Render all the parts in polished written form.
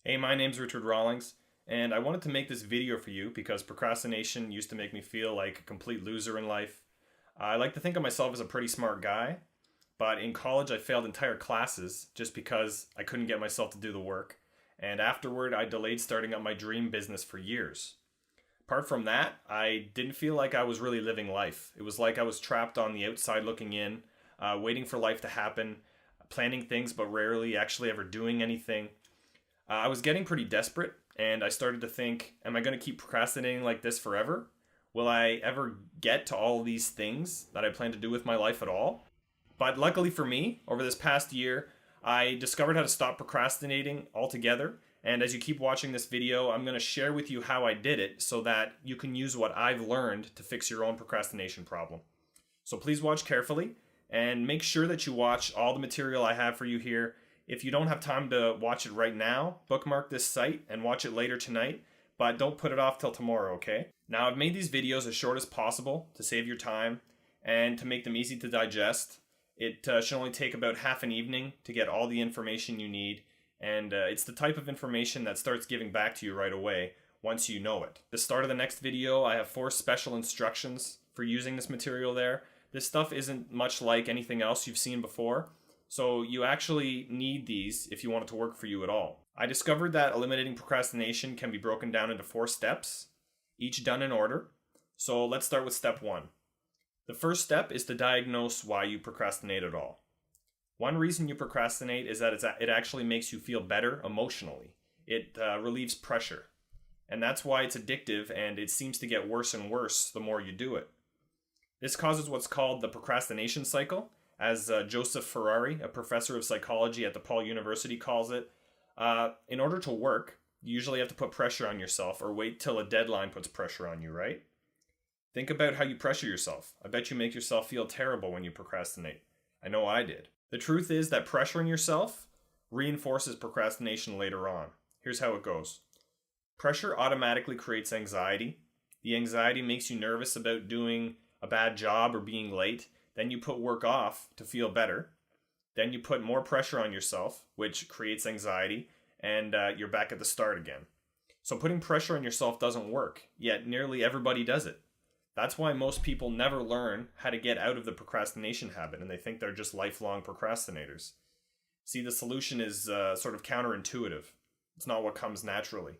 Hey, my name's Richard Rawlings, and I wanted to make this video for you because procrastination used to make me feel like a complete loser in life. I like to think of myself as a pretty smart guy, but in college I failed entire classes just because I couldn't get myself to do the work, and afterward I delayed starting up my dream business for years. Apart from that, I didn't feel like I was really living life. It was like I was trapped on the outside looking in, waiting for life to happen, planning things but rarely actually ever doing anything. I was getting pretty desperate, and I started to think, am I going to keep procrastinating like this forever? Will I ever get to all these things that I plan to do with my life at all? But luckily for me, over this past year, I discovered how to stop procrastinating altogether. And as you keep watching this video, I'm going to share with you how I did it so that you can use what I've learned to fix your own procrastination problem. So please watch carefully and make sure that you watch all the material I have for you here. If you don't have time to watch it right now, bookmark this site and watch it later tonight, but don't put it off till tomorrow, okay? Now, I've made these videos as short as possible to save your time and to make them easy to digest. It should only take about half an evening to get all the information you need, and it's the type of information that starts giving back to you right away once you know it. At the start of the next video, I have 4 special instructions for using this material there. This stuff isn't much like anything else you've seen before, so you actually need these if you want it to work for you at all. I discovered that eliminating procrastination can be broken down into 4 steps, each done in order. So let's start with step 1. The first step is to diagnose why you procrastinate at all. One reason you procrastinate is that it actually makes you feel better emotionally. It relieves pressure. And that's why it's addictive, and it seems to get worse and worse the more you do it. This causes what's called the procrastination cycle, as Joseph Ferrari, a professor of psychology at DePaul University, calls it. In order to work, you usually have to put pressure on yourself or wait till a deadline puts pressure on you, right? Think about how you pressure yourself. I bet you make yourself feel terrible when you procrastinate. I know I did. The truth is that pressuring yourself reinforces procrastination later on. Here's how it goes. Pressure automatically creates anxiety. The anxiety makes you nervous about doing a bad job or being late. Then you put work off to feel better. Then you put more pressure on yourself, which creates anxiety, and you're back at the start again. So putting pressure on yourself doesn't work, yet nearly everybody does it. That's why most people never learn how to get out of the procrastination habit, and they think they're just lifelong procrastinators. See, the solution is sort of counterintuitive. It's not what comes naturally.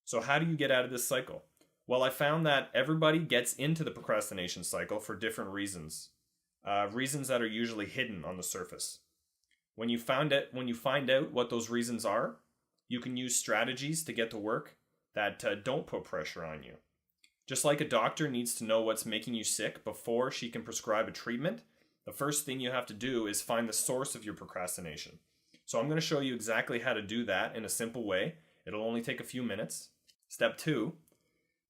So how do you get out of this cycle? Well, I found that everybody gets into the procrastination cycle for different reasons. Reasons that are usually hidden on the surface. When you find out what those reasons are, you can use strategies to get to work that don't put pressure on you. Just like a doctor needs to know what's making you sick before she can prescribe a treatment, the first thing you have to do is find the source of your procrastination. So I'm going to show you exactly how to do that in a simple way. It'll only take a few minutes. Step 2.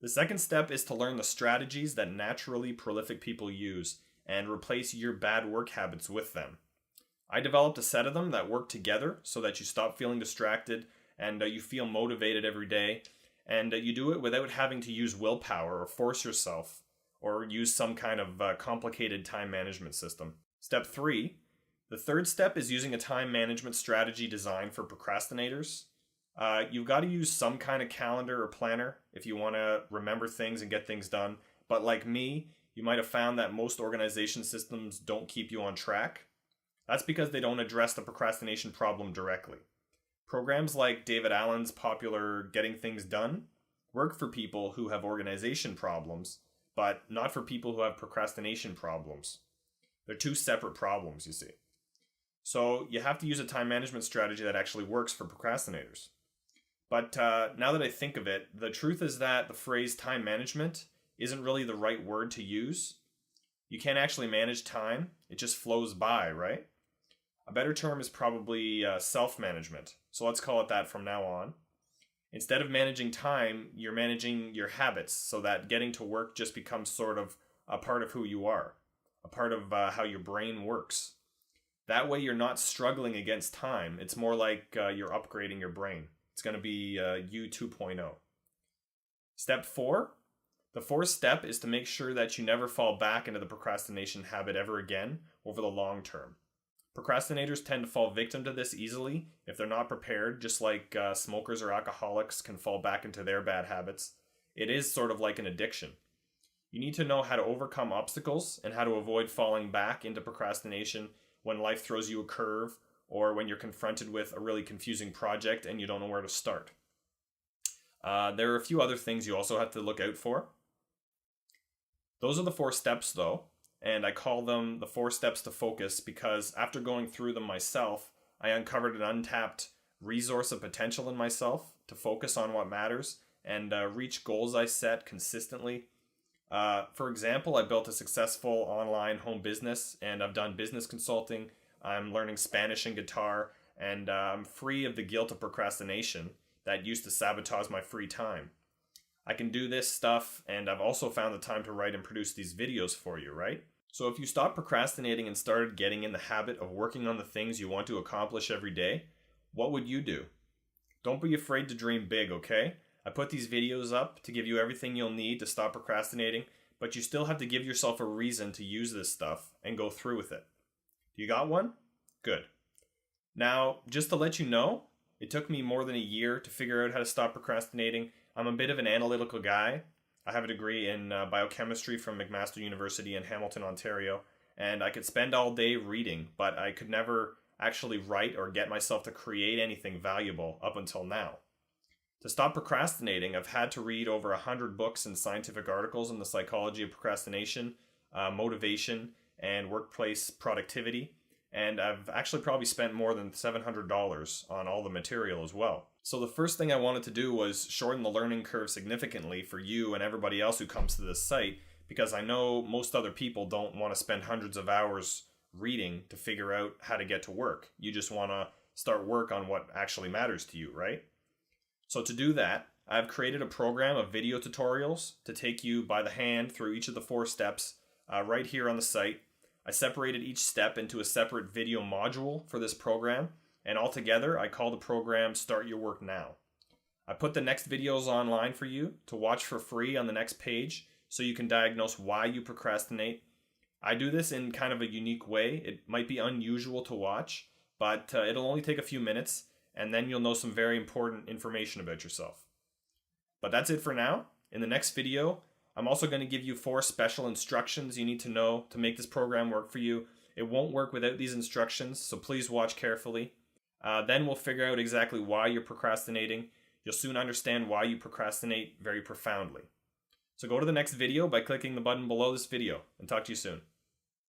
The second step is to learn the strategies that naturally prolific people use and replace your bad work habits with them. I developed a set of them that work together so that you stop feeling distracted and you feel motivated every day, and you do it without having to use willpower or force yourself or use some kind of complicated time management system. Step 3. The third step is using a time management strategy designed for procrastinators. You've got to use some kind of calendar or planner if you want to remember things and get things done, but like me, you might have found that most organization systems don't keep you on track. That's because they don't address the procrastination problem directly. Programs like David Allen's popular Getting Things Done work for people who have organization problems, but not for people who have procrastination problems. They're 2 separate problems, you see. So you have to use a time management strategy that actually works for procrastinators. But now that I think of it, the truth is that the phrase time management isn't really the right word to use. You can't actually manage time. It just flows by, right? A better term is probably self-management. So let's call it that from now on. Instead of managing time, you're managing your habits so that getting to work just becomes sort of a part of who you are, a part of how your brain works. That way you're not struggling against time. It's more like you're upgrading your brain. It's going to be you 2.0. Step 4. The 4th step is to make sure that you never fall back into the procrastination habit ever again over the long term. Procrastinators tend to fall victim to this easily if they're not prepared, just like smokers or alcoholics can fall back into their bad habits. It is sort of like an addiction. You need to know how to overcome obstacles and how to avoid falling back into procrastination when life throws you a curve or when you're confronted with a really confusing project and you don't know where to start. There are a few other things you also have to look out for. Those are the 4 steps though, and I call them the 4 steps to focus because after going through them myself, I uncovered an untapped resource of potential in myself to focus on what matters and reach goals I set consistently. For example, I built a successful online home business and I've done business consulting. I'm learning Spanish and guitar, and I'm free of the guilt of procrastination that used to sabotage my free time. I can do this stuff, and I've also found the time to write and produce these videos for you, right? So if you stopped procrastinating and started getting in the habit of working on the things you want to accomplish every day, what would you do? Don't be afraid to dream big, okay? I put these videos up to give you everything you'll need to stop procrastinating, but you still have to give yourself a reason to use this stuff and go through with it. You got one? Good. Now, just to let you know, it took me more than a year to figure out how to stop procrastinating. I'm a bit of an analytical guy. I have a degree in biochemistry from McMaster University in Hamilton, Ontario, and I could spend all day reading, but I could never actually write or get myself to create anything valuable up until now. To stop procrastinating, I've had to read over 100 books and scientific articles in the psychology of procrastination, motivation, and workplace productivity. And I've actually probably spent more than $700 on all the material as well. So the first thing I wanted to do was shorten the learning curve significantly for you and everybody else who comes to this site, because I know most other people don't want to spend hundreds of hours reading to figure out how to get to work. You just want to start work on what actually matters to you, right? So to do that, I've created a program of video tutorials to take you by the hand through each of the 4 steps right here on the site. I separated each step into a separate video module for this program, and altogether I call the program Start Your Work Now. I put the next videos online for you to watch for free on the next page so you can diagnose why you procrastinate. I do this in kind of a unique way. It might be unusual to watch, but it'll only take a few minutes, and then you'll know some very important information about yourself. But that's it for now. In the next video, I'm also going to give you 4 special instructions you need to know to make this program work for you. It won't work without these instructions, so please watch carefully. Then we'll figure out exactly why you're procrastinating. You'll soon understand why you procrastinate very profoundly. So go to the next video by clicking the button below this video, and talk to you soon.